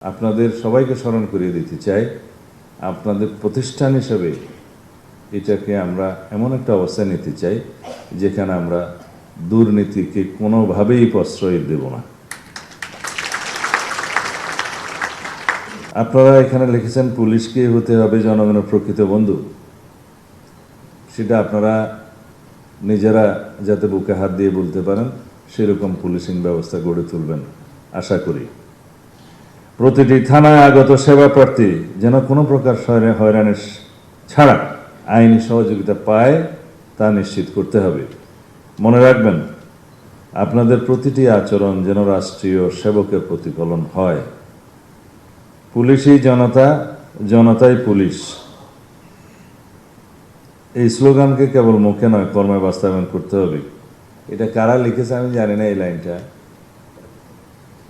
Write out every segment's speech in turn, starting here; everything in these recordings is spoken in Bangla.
আপনাদের সবাইকে স্মরণ করিয়ে দিতে চাই, আপনাদের প্রতিষ্ঠান হিসেবে এটাকে আমরা এমন একটা অবস্থায় নিতে চাই যেখানে আমরা দুর্নীতিকে কোনোভাবেই প্রশ্রয় দেব না। আপনারা এখানে লিখেছেন পুলিশকে হতে হবে জনগণের প্রকৃত বন্ধু। সেটা আপনারা নিজেরা যাতে বুকে হাত দিয়ে বলতে পারেন সেরকম পুলিশিং ব্যবস্থা গড়ে তুলবেন আশা করি। প্রতিটি থানায় আগত সেবা প্রার্থী যেন কোনো প্রকার হয়রানি ছাড়া আইনি সহযোগিতা পায় তা নিশ্চিত করতে হবে। মনে রাখবেন, আপনাদের প্রতিটি আচরণ যেন রাষ্ট্রীয় সেবকের প্রতিফলন হয়। পুলিশই জনতা, জনতাই পুলিশ, এই স্লোগানকে কেবল মুখে নয় কর্মে বাস্তবায়ন করতে হবে। এটা কারা লিখেছে আমি জানি না এই লাইনটা।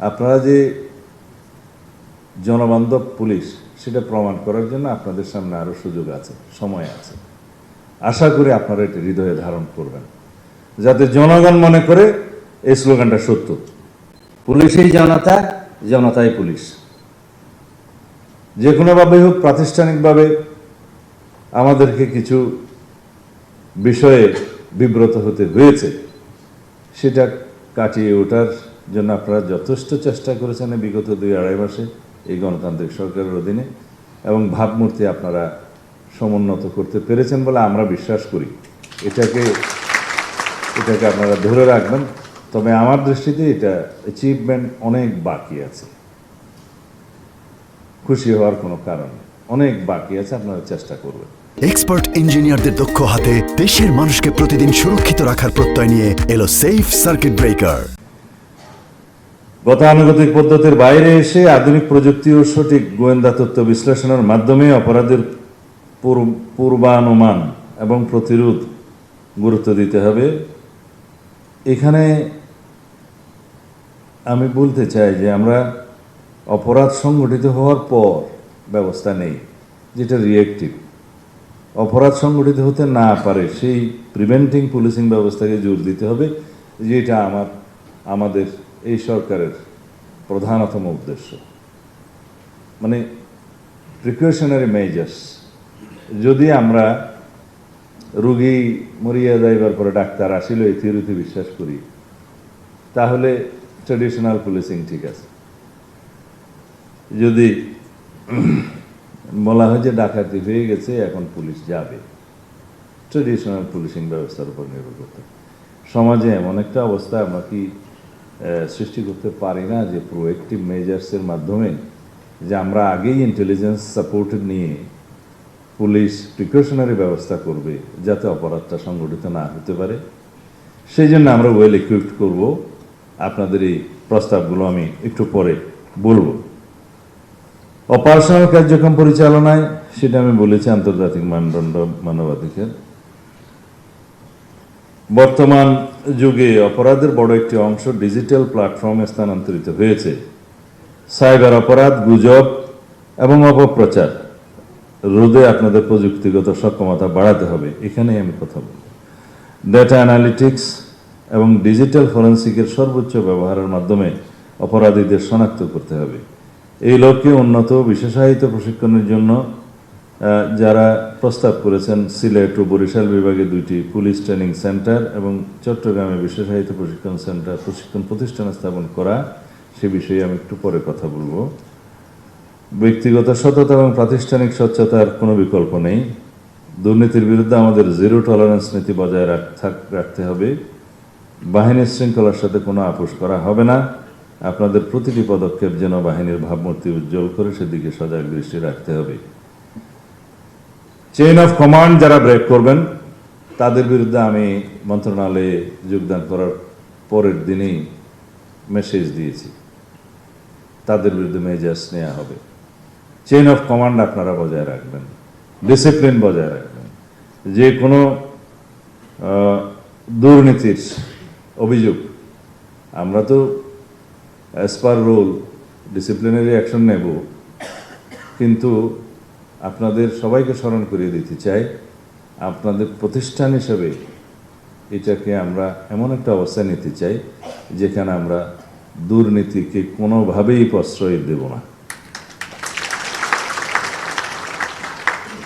আপনারা যে জনবান্ধব পুলিশ সেটা প্রমাণ করার জন্য আপনাদের সামনে আরও সুযোগ আছে, সময় আছে। আশা করি আপনারা এটা হৃদয়ে ধারণ করবেন, যাতে জনগণ মনে করে এই স্লোগানটা সত্য। পুলিশই জনতা, জনতাই পুলিশ। যে কোনোভাবে হোক প্রাতিষ্ঠানিকভাবে আমাদেরকে কিছু বিষয়ে বিব্রত হতে হয়েছে, সেটা কাটিয়ে ওঠার জন্য আপনারা যথেষ্ট চেষ্টা করেছেন বিগত 2-2.5 মাসে এই গণতান্ত্রিক সরকারের অধীনে, এবং ভাবমূর্তি আপনারা সমুন্নত করতে পেরেছেন বলে আমরা বিশ্বাস করি। এটাকে আপনারা ধরে রাখবেন। তবে আমার দৃষ্টিতে এটা অ্যাচিভমেন্ট অনেক বাকি আছে, খুশি হওয়ার কোনো কারণ নেই, অনেক বাকি আছে, আপনারা চেষ্টা করবেন। এক্সপার্ট ইঞ্জিনিয়ারদের দক্ষ হাতে দেশের মানুষকে প্রতিদিন সুরক্ষিত রাখার প্রত্যয় নিয়ে এলো সেফ সার্কিট ব্রেকার। গতানুগতিক পদ্ধতির বাইরে এসে আধুনিক প্রযুক্তি ও সঠিক গোয়েন্দা তথ্য বিশ্লেষণের মাধ্যমে অপরাধের পূর্বানুমান এবং প্রতিরোধ গুরুত্ব দিতে হবে। এখানে আমি বলতে চাই যে আমরা অপরাধ সংগঠিত হওয়ার পর ব্যবস্থা নেই, যেটা রিয়েক্টিভ। অপরাধ সংগঠিত হতে না পারে সেই প্রিভেন্টিং পুলিশিং ব্যবস্থাকে জোর দিতে হবে, যেটা আমাদের এই সরকারের প্রধানতম উদ্দেশ্য। মানে প্রিকশনারি মেজার্স। যদি আমরা রোগী মরিয়া যাইবার পরে ডাক্তার আসিল এই থিওরিতে বিশ্বাস করি, তাহলে ট্রেডিশনাল পুলিশিং ঠিক আছে। যদি বলা হয় যে ডাকাতি হয়ে গেছে এখন পুলিশ যাবে, ট্রেডিশনাল পুলিশিং ব্যবস্থার উপর নির্ভর করতে। সমাজে এমন একটা অবস্থা আমরা কি সৃষ্টি করতে পারি না যে প্রোঅ্যাক্টিভ মেজার্সের মাধ্যমে, যে আমরা আগেই ইন্টেলিজেন্স সাপোর্ট নিয়ে পুলিশ প্রিকশনারি ব্যবস্থা করবে যাতে অপরাধটা সংগঠিত না হতে পারে। সেই জন্য আমরা ওয়েল ইকুইপড করব। আপনাদের এই প্রস্তাবগুলো আমি একটু পরে বলবো। অপারেশনাল কার্যক্রম পরিচালনায় সেটা আমি বলেছি আন্তর্জাতিক মানদণ্ড মানবাধিকার। বর্তমান যুগে অপরাধের বড় একটি অংশ ডিজিটাল প্ল্যাটফর্মে স্থানান্তরিত হয়েছে। সাইবার অপরাধ, গুজব এবং অপপ্রচার রোধে আপনাদের প্রযুক্তিগত সক্ষমতা বাড়াতে হবে, এখানেই আমি কথা বলব। ডেটা অ্যানালিটিক্স এবং ডিজিটাল ফরেন্সিকের সর্বোচ্চ ব্যবহারের মাধ্যমে অপরাধীদের শনাক্ত করতে হবে। এই লক্ষ্যে উন্নত বিশেষায়িত প্রশিক্ষণের জন্য যারা প্রস্তাব করেছেন, সিলেট ও বরিশাল বিভাগে 2টি পুলিশ ট্রেনিং সেন্টার এবং চট্টগ্রামে বিশেষায়িত প্রশিক্ষণ প্রতিষ্ঠান স্থাপন করা, সে বিষয়ে আমি একটু পরে কথা বলবো। ব্যক্তিগত সততা এবং প্রাতিষ্ঠানিক স্বচ্ছতার কোনো বিকল্প নেই। দুর্নীতির বিরুদ্ধে আমাদের জিরো টলারেন্স নীতি বজায় রাখতে হবে। বাহিনীর শৃঙ্খলার সাথে কোনো আপোষ করা হবে না। আপনাদের প্রতিটি পদক্ষেপ যেন বাহিনীর ভাবমূর্তি উজ্জ্বল করে সেদিকে সজাগ দৃষ্টি রাখতে হবে। চেইন অফ কমান্ড যারা ব্রেক করবেন তাদের বিরুদ্ধে আমি মন্ত্রণালয়ে যোগদান করার পরের দিনেই মেসেজ দিয়েছি, তাদের বিরুদ্ধে মেজার্স নেওয়া হবে। চেইন অফ কমান্ড আপনারা বজায় রাখবেন, ডিসিপ্লিন বজায় রাখবেন। যে কোনো দুর্নীতির অভিযোগ আমরা তো as per rule disciplinary action নেব, কিন্তু আপনাদের সবাইকে স্মরণ করিয়ে দিতে চাই, আপনাদের প্রতিষ্ঠান হিসেবে এটাকে আমরা এমন একটা অবস্থায় নিতে চাই যেখানে আমরা দুর্নীতিকে কোনোভাবেই প্রশ্রয় দেব না।